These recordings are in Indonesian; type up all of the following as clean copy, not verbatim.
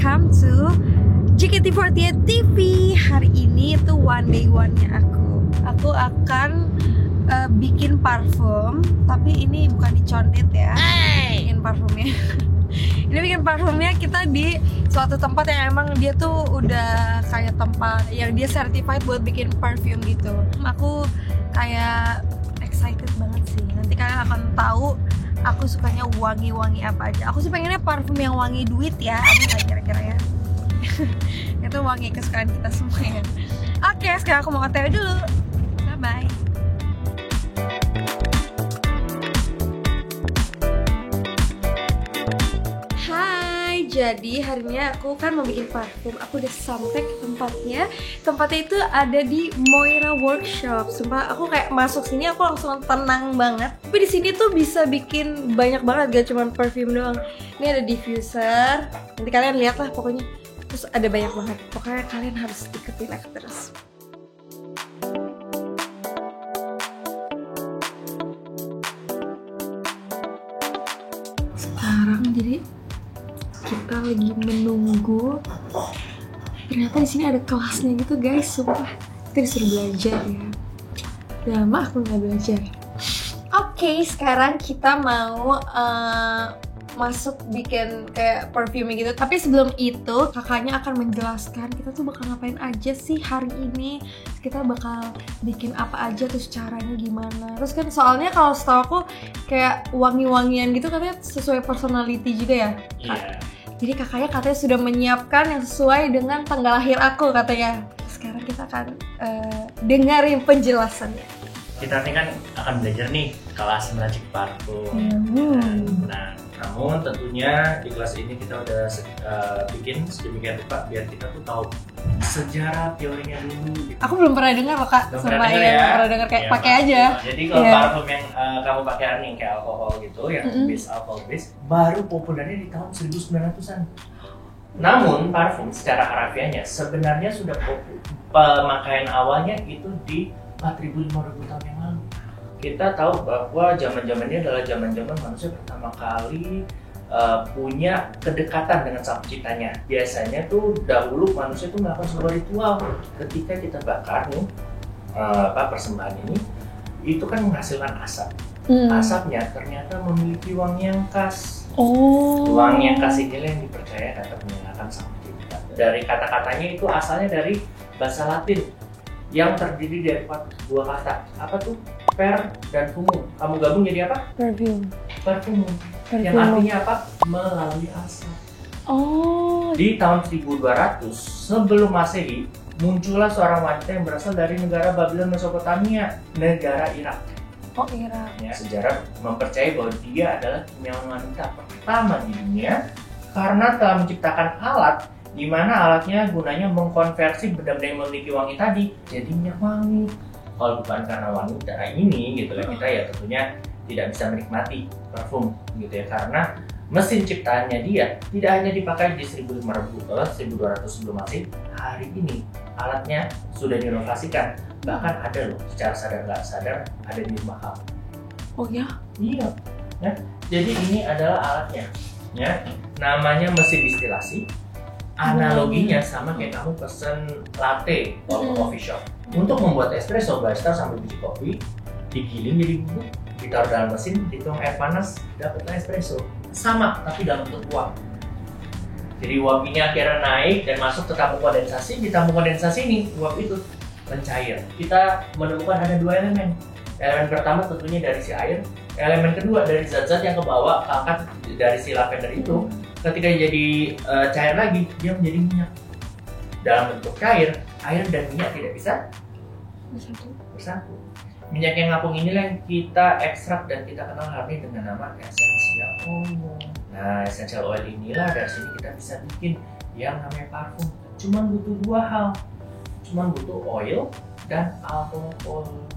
welcome to JKT48 TV. Hari ini tuh one day one-nya aku akan bikin parfum, tapi ini bukan dicondet ya. Bikin parfumnya ini bikin parfumnya kita di suatu tempat yang emang dia tuh udah kayak tempat yang dia certified buat bikin perfume gitu. Aku kayak excited banget sih. Nanti kalian akan tahu aku sukanya wangi-wangi apa aja. Aku sih pengennya parfum yang wangi duit ya. Ada nggak kira-kira ya? Itu wangi kesukaan kita semua ya. Oke, sekarang aku mau OTW dulu. Bye-bye. Hai, jadi hari ini aku kan mau bikin parfum. Aku udah sampai ke tempatnya. Tempatnya itu ada di Moira Workshop. Sumpah aku kayak masuk sini aku langsung tenang banget. Tapi di sini tuh bisa bikin banyak banget, gak cuma perfume doang. Ini ada diffuser. Nanti kalian lihat lah pokoknya. Terus ada banyak banget. Pokoknya kalian harus ikutin aku terus. Sekarang jadi kita lagi menunggu. Ternyata di sini ada kelasnya gitu guys, sumpah. Kita disuruh belajar ya. Udah lama aku nggak belajar. Oke, sekarang kita mau masuk bikin kayak perfume gitu. Tapi sebelum itu kakaknya akan menjelaskan kita tuh bakal ngapain aja sih hari ini. Kita bakal bikin apa aja, terus caranya gimana. Terus kan soalnya kalau setahu aku kayak wangi-wangian gitu katanya sesuai personality juga ya. Iya. Jadi kakaknya katanya sudah menyiapkan yang sesuai dengan tanggal lahir aku katanya. Sekarang kita akan dengerin penjelasannya. Kita nanti kan akan belajar nih kelas meracik parfum. Nah, namun tentunya di kelas ini kita udah bikin sedemikian rupa biar kita tuh tahu sejarah teorinya dulu. Gitu. Aku belum pernah dengar loh kak. Belum pernah dengar ya? Belum pernah dengar kayak Ya, pakai aja. Jadi kalau parfum yang kamu pakai hari ini kayak alkohol gitu, yang base alkohol base, baru populernya di tahun 1900-an. Namun parfum secara harafiahnya sebenarnya sudah pemakaian awalnya itu di 4.000-5.000 tahun yang lalu. Kita tahu bahwa zaman-zaman ini adalah zaman-zaman manusia pertama kali punya kedekatan dengan sang penciptanya. Biasanya tuh dahulu manusia tuh melakukan sebuah ritual ketika kita bakar nih persembahan ini, itu kan menghasilkan asap. Asapnya ternyata memiliki wangi yang khas. Wangi yang khas ini yang dipercaya dapat menyalakan sang pencipta. Dari kata-katanya itu asalnya dari bahasa Latin yang terdiri dari dua kata. Apa tuh? Per dan fumum. Kamu gabung jadi apa? Perfumum. Yang artinya apa? Melalui asap. Di tahun 1200 sebelum Masehi muncullah seorang wanita yang berasal dari negara Babylon Mesopotamia, negara Irak. Irak. Ya, sejarah mempercayai bahwa dia adalah kimiawan wanita pertama di dunia karena telah menciptakan alat di mana alatnya gunanya mengkonversi benda-benda yang memiliki wangi tadi jadi minyak wangi. Kalau bukan karena wangi udara ini gitu ya, kita ya tentunya tidak bisa menikmati parfum gitu ya, karena mesin ciptaannya dia tidak hanya dipakai di 1200 sebelum Masehi. Hari ini alatnya sudah diinovasikan, bahkan ada loh secara sadar nggak sadar ada di rumah kamu. Oh ya? Iya. Ya. Jadi ini adalah alatnya, ya. Namanya mesin distilasi. Analoginya sama kayak kamu pesen latte kalau ke coffee shop. Untuk membuat espresso, barista sambil biji kopi digiling jadi bubuk, ditaruh dalam mesin, dituang air panas, dapatlah espresso. Sama, tapi dalam bentuk uap. Jadi uap ini akhirnya naik dan masuk ke tabung kondensasi. Di tabung kondensasi ini uap itu mencair. Kita menemukan ada dua elemen. Elemen pertama tentunya dari si air. Elemen kedua dari zat-zat yang kebawa keangkat dari si lavender itu. Ketika jadi cair lagi, dia menjadi minyak. Dalam bentuk cair, air dan minyak tidak bisa bersatu. Minyak yang ngapung inilah yang kita ekstrak dan kita kenal hari ini dengan nama essential oil. Nah, essential oil inilah dari sini kita bisa bikin yang namanya parfum. Cuman butuh dua hal. Cuman butuh oil dan alkohol.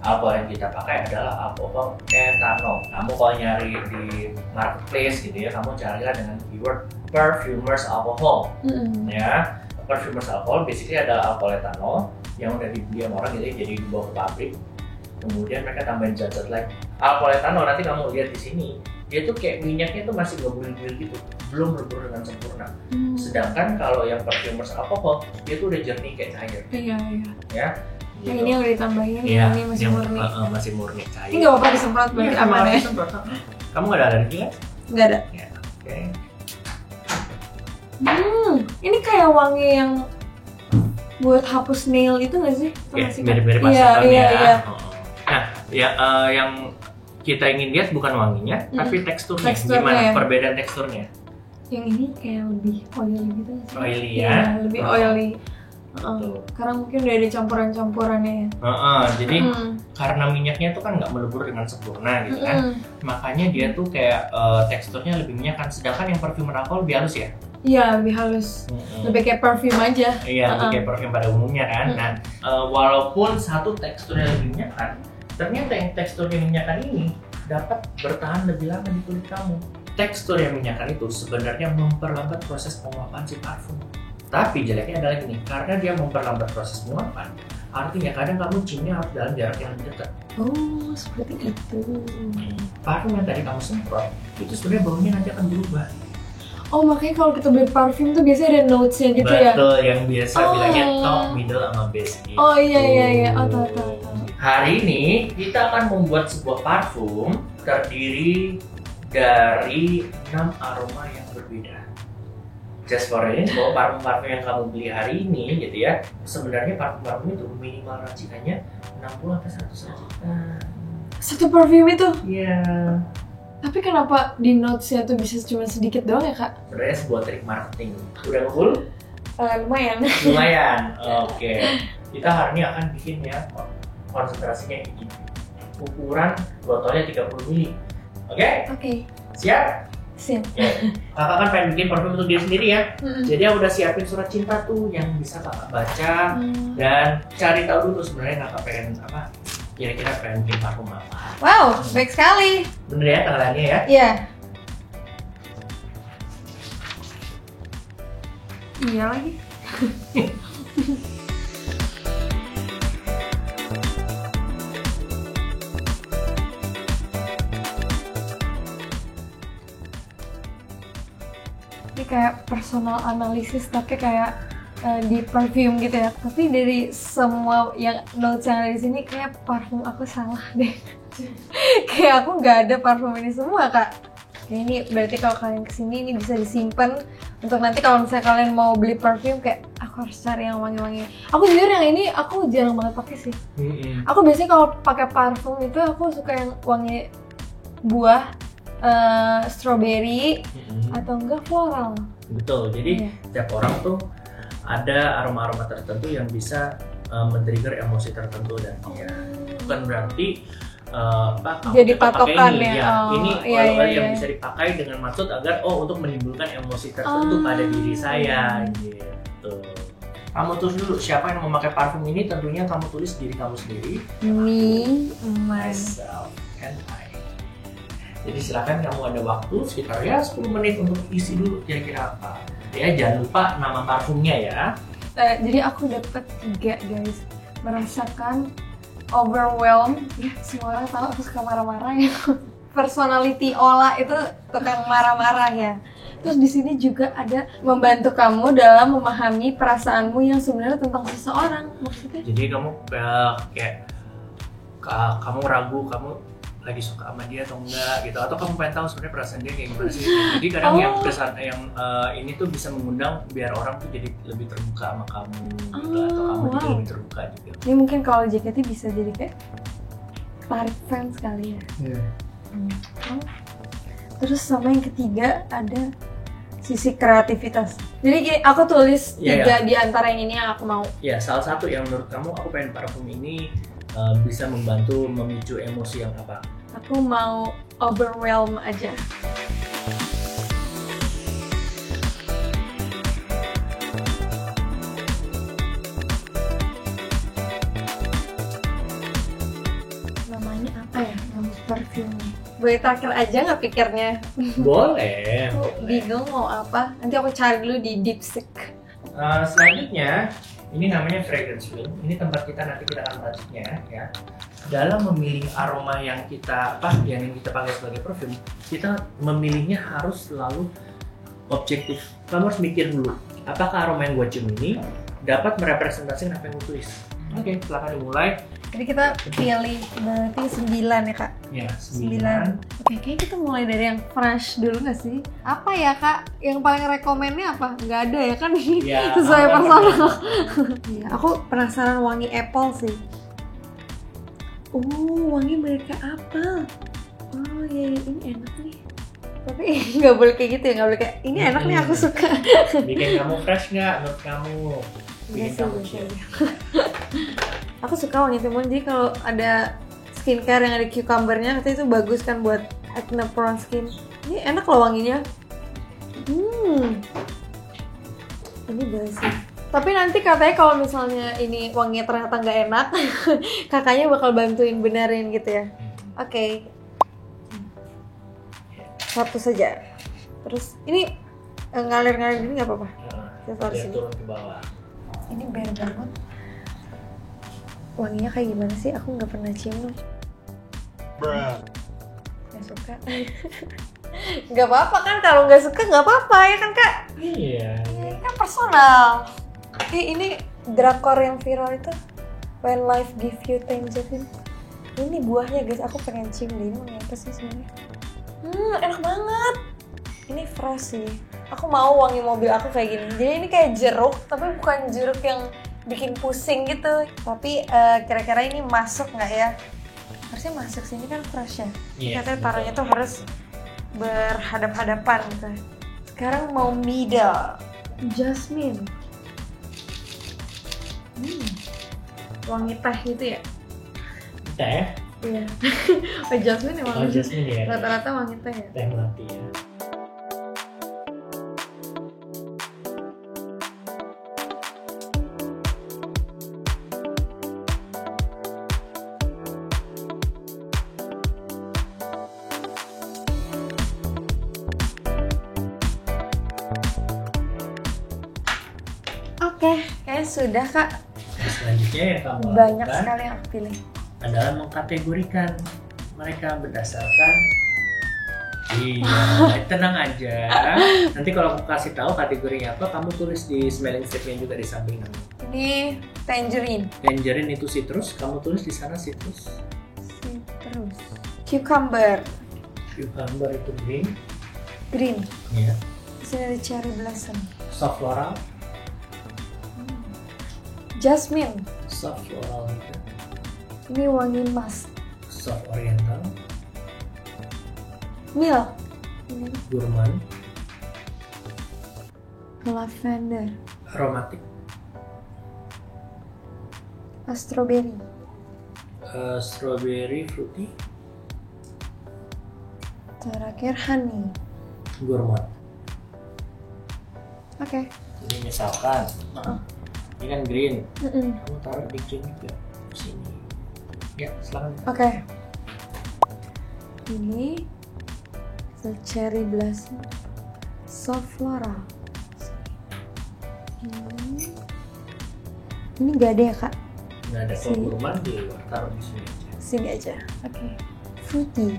Alkohol yang kita pakai adalah alkohol etanol. Kamu kalau nyari di marketplace gitu ya, kamu carilah dengan keyword perfumers alcohol. Ya, perfumers alcohol basically adalah alkohol etanol yang udah dibeli sama orang gitu ya, jadi dibawa ke pabrik. Kemudian mereka tambahin zat-zat like Alcoholethanol nanti kamu lihat di sini, dia tuh kayak minyaknya tuh masih ngebuil-buil gitu, belum melebur dengan sempurna. Sedangkan kalau yang perfumers alkohol, dia tuh udah jernih kayak cair. Iya. Ya. Yang ini yang udah ditambahin, Iya, ini masih yang, murni. Masih murni cair. Ini nggak apa-apa disemprot, berarti Iya, aman ya? disemprot. Kamu nggak ada alergi kan? Nggak ada. Ya, oke. Ini kayak wangi yang buat hapus nail itu nggak sih? Ya, Masih mirip-mirip iya, masakan iya, ya. iya. Nah, ya yang kita ingin lihat bukan wanginya, tapi teksturnya. Teksturnya Gimana ya. perbedaan teksturnya? Yang ini kayak lebih oily gitu nggak sih? Oily ya? Iya, lebih oily. Betul. Karena mungkin udah ada campuran-campurannya ya. Jadi karena minyaknya tuh kan nggak melebur dengan sempurna gitu kan, makanya dia tuh kayak teksturnya lebih minyak kan. Sedangkan yang perfumer alkohol lebih halus ya? Iya, lebih halus. Lebih kayak perfume aja. Iya, lebih kayak perfume pada umumnya kan. Nah, walaupun satu teksturnya lebih minyakan, ternyata yang teksturnya minyakan ini dapat bertahan lebih lama di kulit kamu. Tekstur yang minyakan itu sebenarnya memperlambat proses penguapan si parfum. Tapi jeleknya adalah gini, karena dia memperlambat proses penguapan, artinya kadang kamu ciumnya harus dalam jarak yang lebih dekat. Oh, seperti itu. Parfum yang tadi kamu semprot, itu sebenarnya baunya nanti akan berubah. Oh, makanya kalau kita beli parfum tuh biasanya ada notes-nya gitu ya? Betul, yang biasa bilangnya top, middle, sama base gitu. Oh iya. Oh, tahu. Hari ini kita akan membuat sebuah parfum terdiri dari 6 aroma yang berbeda. Just for info, parfum-parfum yang kamu beli hari ini gitu ya, sebenarnya parfum-parfum itu minimal racikannya 60-100 racikan. Satu parfum itu? Iya. Tapi kenapa di notes-nya tuh bisa cuma sedikit doang ya, Kak? Sebenarnya sebuah trik marketing. Udah full? Lumayan. Lumayan. Oke. Kita hari ini akan bikin ya konsentrasinya ini. Ukuran botolnya 30 ml. Oke? Siap? Siap. Kakak kan pengen bikin parfum untuk diri sendiri ya. Jadi aku udah siapin surat cinta tuh yang bisa kakak baca dan cari tahu dulu sebenarnya kakak pengen apa. Kira-kira pengen bikin parfum apa. Wow, baik sekali. Bener ya tanggalannya ya? Iya. Iya lagi. Ini kayak personal analisis tapi kayak di perfume gitu ya. Tapi dari semua yang notes yang ada di sini kayak parfum aku salah deh. Kayak aku nggak ada parfum ini semua, Kak. Kayak ini berarti kalau kalian kesini ini bisa disimpan untuk nanti kalau misalnya kalian mau beli parfum kayak aku harus cari yang wangi-wangi. Aku jujur yang ini aku jarang banget pakai sih. Aku biasanya kalau pakai parfum itu aku suka yang wangi buah, strawberry atau enggak floral. Betul. Jadi setiap orang tuh ada aroma-aroma tertentu yang bisa men-trigger emosi tertentu dan bukan berarti jadi patokan ini, ya. Ini oil yang bisa dipakai dengan maksud agar untuk menimbulkan emosi tertentu pada diri saya gitu. Kamu tulis dulu siapa yang memakai parfum ini, tentunya kamu tulis diri kamu sendiri. Me, myself, and I. Jadi silakan kamu ada waktu sekitar ya 10 menit untuk isi dulu kira-kira apa. Ya jangan lupa nama parfumnya ya. Jadi aku dapat 3 guys. Merasakan overwhelmed. Ya semua orang tahu aku suka marah-marah ya. Personality Ola itu tukang marah-marah ya. Terus di sini juga ada membantu kamu dalam memahami perasaanmu yang sebenarnya tentang seseorang. Maksudnya? Jadi kamu kayak kamu ragu kamu lagi suka sama dia atau enggak gitu, atau kamu pengen tahu sebenarnya perasaan dia kayak gimana sih. Jadi kadang yang kesan ini tuh bisa mengundang biar orang tuh jadi lebih terbuka sama kamu gitu, atau kamu jadi lebih terbuka juga. Ini mungkin kalau JKT bisa jadi kayak tarik fans kali ya. Terus sama yang ketiga ada sisi kreativitas. Jadi gini, aku tulis 3 di antara yang ini yang aku mau. Ya, salah satu yang menurut kamu aku pengen parfum ini bisa membantu memicu emosi yang apa? Aku mau overwhelm aja. Namanya apa ya? Nama parfumnya. Boleh terakhir aja nggak pikirnya? Boleh. Aku bingung mau apa. Nanti aku cari dulu di Dipstick. Selanjutnya Ini namanya fragrance wheel. Ini tempat kita nanti kita akan raciknya ya. Dalam memilih aroma yang kita yang kita pakai sebagai parfum, kita memilihnya harus selalu objektif. Kamu harus mikir dulu, apakah aroma yang gue cium ini dapat merepresentasikan apa yang gue tulis. Oke, silakan dimulai. Jadi kita pilih berarti 9 ya kak? Ya, 9. Oke, kayaknya kita mulai dari yang fresh dulu nggak sih? Apa ya kak? Yang paling rekomennya apa? Nggak ada ya kan ini Ya, sesuai personal. Ya, aku penasaran wangi apple sih. Wangi mereka apel. Oh iya, ini enak nih. Tapi nggak boleh kayak gitu ya, nggak boleh kayak ini enak nih aku suka. Bikin kamu fresh nggak menurut kamu? Bikin kamu chill. Aku suka wangi timun, jadi kalau ada skincare yang ada cucumbernya katanya itu bagus kan buat acne prone skin. Ini enak loh wanginya. Ini bagus sih. Tapi nanti katanya kalau misalnya ini wanginya ternyata nggak enak, kakaknya bakal bantuin benerin gitu ya. Oke. Satu saja. Terus ini ngalir-ngalir gini nggak apa-apa? Kita taruh sini. Turun ke bawah. Ini bare banget. Wanginya kayak gimana sih? Aku nggak pernah cium loh. Nggak suka. Nggak apa-apa kan, kalau nggak suka nggak apa-apa ya kan kak? Iya. Ini kan personal. Ini drakor yang viral itu When Life Give You Tangerine. Ini buahnya guys, aku pengen cium deh. Ini wangi apa sih sebenarnya? Enak banget. Ini fresh sih. Aku mau wangi mobil aku kayak gini. Jadi ini kayak jeruk, tapi bukan jeruk yang bikin pusing gitu. Tapi kira-kira ini masuk nggak ya? Harusnya masuk sih, ini kan fresh ya. Katanya taruhnya tuh harus berhadap-hadapan gitu. Sekarang mau middle. Jasmine. Wangi teh gitu ya? Teh? Iya. Jasmine emang. Jasmine ya. Rata-rata wangi teh ya. Teh melati ya. Oke, kayaknya sudah kak. Selanjutnya yang kamu Banyak lakukan sekali yang aku pilih. adalah mengkategorikan mereka berdasarkan. Iya, tenang aja. Nanti kalau aku kasih tahu kategorinya apa, kamu tulis di smelling statement juga di samping kamu. Ini tangerine. Tangerine itu citrus, kamu tulis di sana citrus. Citrus. Cucumber. Cucumber itu green. Green. Ya. Di sini ada cherry blossom. Soft floral. Jasmine. Soft floral itu. Ini wangi musk. Soft oriental. Milk. Ini Gourmand. lavender. Aromatic. Strawberry. Strawberry fruity. Terakhir honey. Gourmand. Oke. Jadi misalkan ini kan green, kamu taruh di green juga sini. Ya, silakan. Oke. Ini cherry blossom, soft floral. Ini nggak ada ya kak? Nggak ada. Kalau gourmand di luar, taruh di sini aja. Sini aja. Oke. Fruity.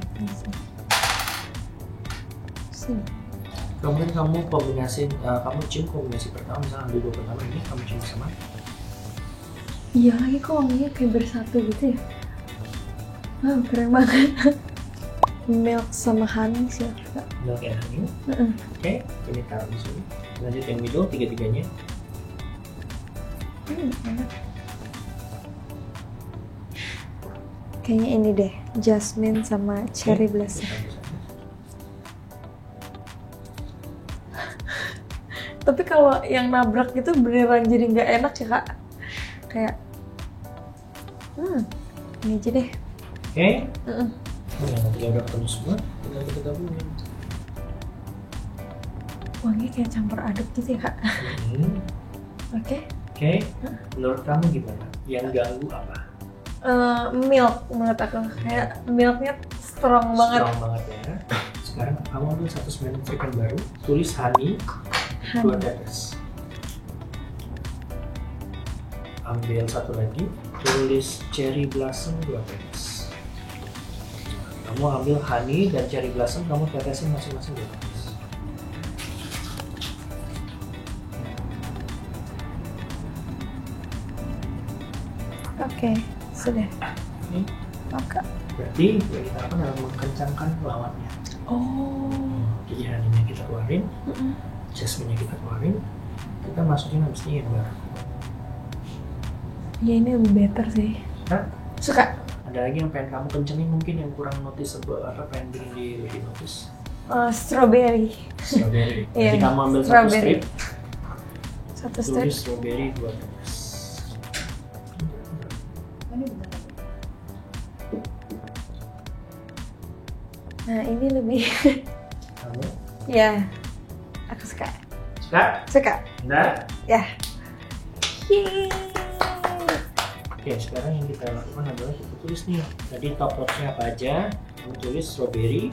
Sini. Kemudian kamu kombinasi, kamu cium kombinasi pertama, misalnya ambil dua pertama ini kamu cium sama. Iya lagi kok wanginya kayak bersatu gitu ya. Keren banget. Milk sama honey sih kak. Milk and honey. Oke, ini taruh di sini. Lanjut yang middle, tiga-tiganya. Enak. Kayaknya ini deh, jasmine sama cherry blossom. Tapi kalau yang nabrak gitu beneran jadi nggak enak ya kak. Kayak, ini aja deh. Oke. Nanti udah ketemu semua, tinggal kita gabungin. Wanginya kayak campur aduk gitu ya kak. Oke. Menurut kamu gimana? Yang ganggu apa? Milk menurut aku. Kayak milknya strong banget. Strong banget ya. Sekarang kamu ambil satu smelling statement baru, tulis honey. 2 tetes. ambil satu lagi, tulis cherry blossom 2 tetes. Kamu ambil honey dan cherry blossom, kamu tetesin masing-masing 2 tetes. Oke, sudah. Ini Oke. berarti yang kita lakukan adalah mengencangkan lawannya. Oh. Jadi honey-nya kita keluarin, jasmine-nya kita keluarin, kita masukin habis ini amber. Ya ini lebih better sih. Hah? Suka. Ada lagi yang pengen kamu kencengin mungkin yang kurang noticeable, apa pengen bikin di lebih notice? Strawberry. Strawberry. Iya, Jadi kamu ambil satu strawberry. strip, Satu strip. tulis strawberry 2 tetes. Nah ini lebih. Kamu Ya. Aku suka. suka? Suka. Enggak? Ya. Yeay. Oke, sekarang yang kita lakukan adalah kita tulis nih. Tadi top notes-nya apa aja? Kamu tulis strawberry.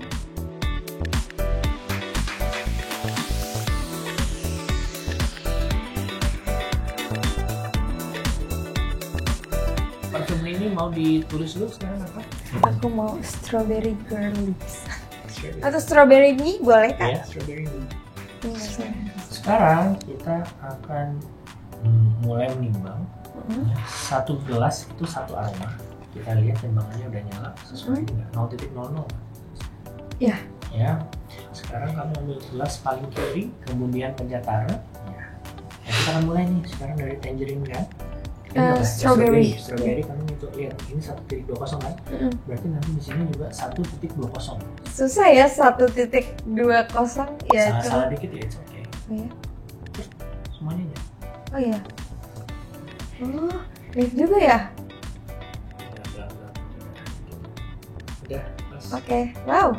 Parfum ini mau ditulis dulu sekarang apa? Aku mau strawberry girlies. Strawberry. Atau strawberry me boleh kan? Ya, strawberry. Iya, saya. Sekarang kita akan mulai menimbang. Satu gelas itu satu aroma. Kita lihat timbangannya udah nyala sesuai dengan 0.00. Ya. Ya. Sekarang kamu ambil gelas paling kiri, kemudian penjatara. Ya. Nah, kita akan mulai nih sekarang dari tangerine kan. Ini apa? Strawberry. Strawberry kamu itu lihat ini 1.20 kan. Berarti nanti di sini juga 1.20. Susah ya 1.20 ya. Salah dikit ya, it's okay. Iya. Semuanya aja. Oh iya. Oh, lift juga ya? Udah, pas. Oke. Wow.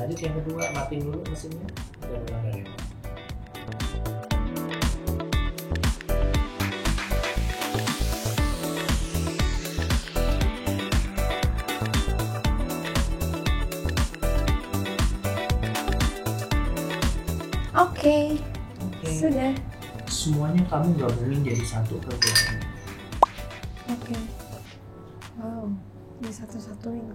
Lanjut yang kedua, matiin dulu mesinnya dan ulang dari nol. Oke. Oke. Sudah. Semuanya kamu gabungin jadi satu ke gelas ini. Oke. Wow. Ini satu-satuin.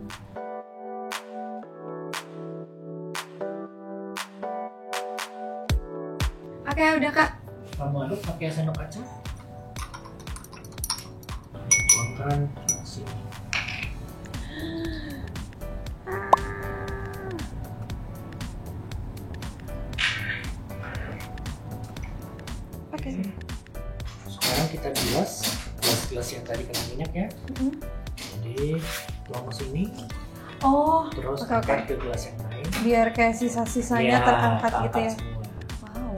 Oke, udah Kak. Kamu aduk pakai sendok kaca. Tuangkan ke sini. Oke. Sekarang kita gelas yang tadi kena minyak ya. Jadi tuang ke sini, Oh, terus oke, angkat oke. ke gelas yang lain. Biar kayak sisa-sisanya Ya, terangkat gitu ya. semua. Wow.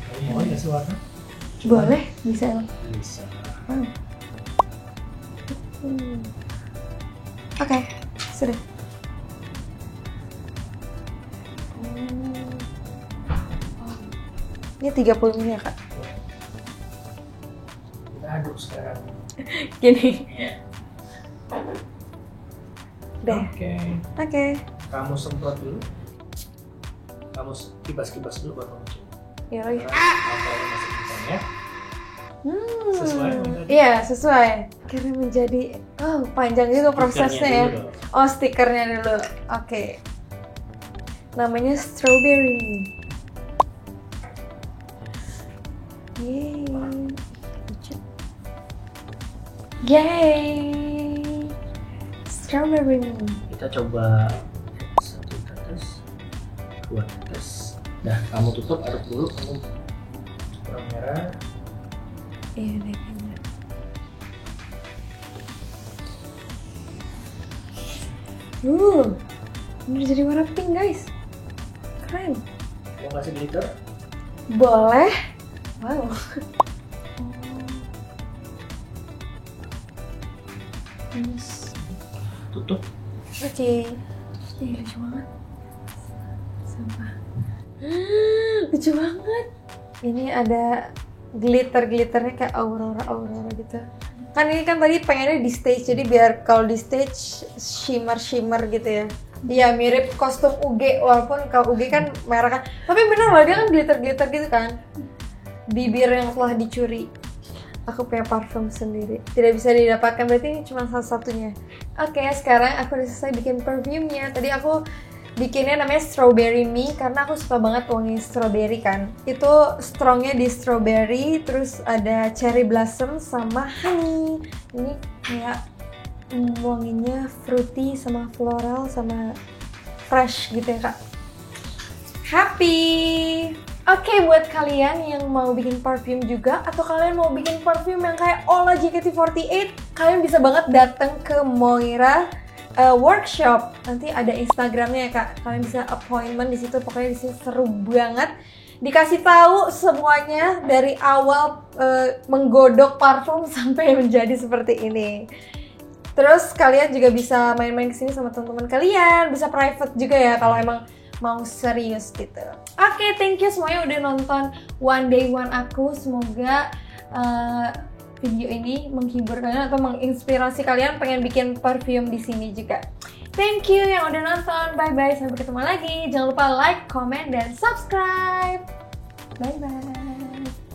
Kamu mau nggak sih warna? Boleh, bisa emang. Bisa. Wow. Oke, sudah. Ini 30 menit ya Kak? Kita aduk sekarang. Gini. Udah. Oke. Oke. Kamu semprot dulu. Kamu kibas-kibas dulu baru kamu coba. Ya lagi. Karena alkoholnya masih kencang ya. Sesuai dengan tadi? Iya, sesuai. Karena menjadi panjang juga prosesnya ya. Stikernya dulu dong. Oh, stikernya dulu. Oke. Namanya strawberry. Yeay. Yeay. Strawberry. Kita coba 1 tetes, 2 tetes. Nah, kamu tutup, aduk dulu. Kamu kurang merah. Iya deh kayaknya. Ini jadi warna pink guys. Keren. Mau kasih glitter? Boleh. Wow. Tutup. Oke. Ih, lucu banget. Sumpah. Lucu banget. Ini ada glitter-glitternya kayak aurora-aurora gitu. Kan ini kan tadi pengennya di stage, jadi biar kalau di stage shimmer-shimmer gitu ya. Iya, mirip kostum UG, walaupun kalau UG kan merah kan. Tapi bener loh, dia kan glitter-glitter gitu kan. Bibir yang telah dicuri. Aku punya parfum sendiri. Tidak bisa didapatkan, berarti ini cuma salah satunya. Oke, sekarang aku udah selesai bikin perfumenya. Tadi aku bikinnya namanya Strawberry Me karena aku suka banget wangi strawberry kan. Itu strongnya di strawberry, terus ada cherry blossom sama honey. Ini kayak wanginya fruity sama floral sama fresh gitu ya kak. Happy! Oke, buat kalian yang mau bikin parfum juga atau kalian mau bikin parfum yang kayak Ola JKT48, kalian bisa banget datang ke Moira workshop. Nanti ada Instagramnya ya kak. Kalian bisa appointment di situ. Pokoknya di sini seru banget. Dikasih tahu semuanya dari awal menggodok parfum sampai menjadi seperti ini. Terus kalian juga bisa main-main kesini sama teman-teman kalian. Bisa private juga ya kalau emang mau serius gitu. Oke, thank you semuanya udah nonton One Day One aku. Semoga video ini menghibur kalian atau menginspirasi kalian pengen bikin parfum di sini juga. Thank you yang udah nonton. Bye bye, sampai ketemu lagi. Jangan lupa like, comment, dan subscribe. Bye bye.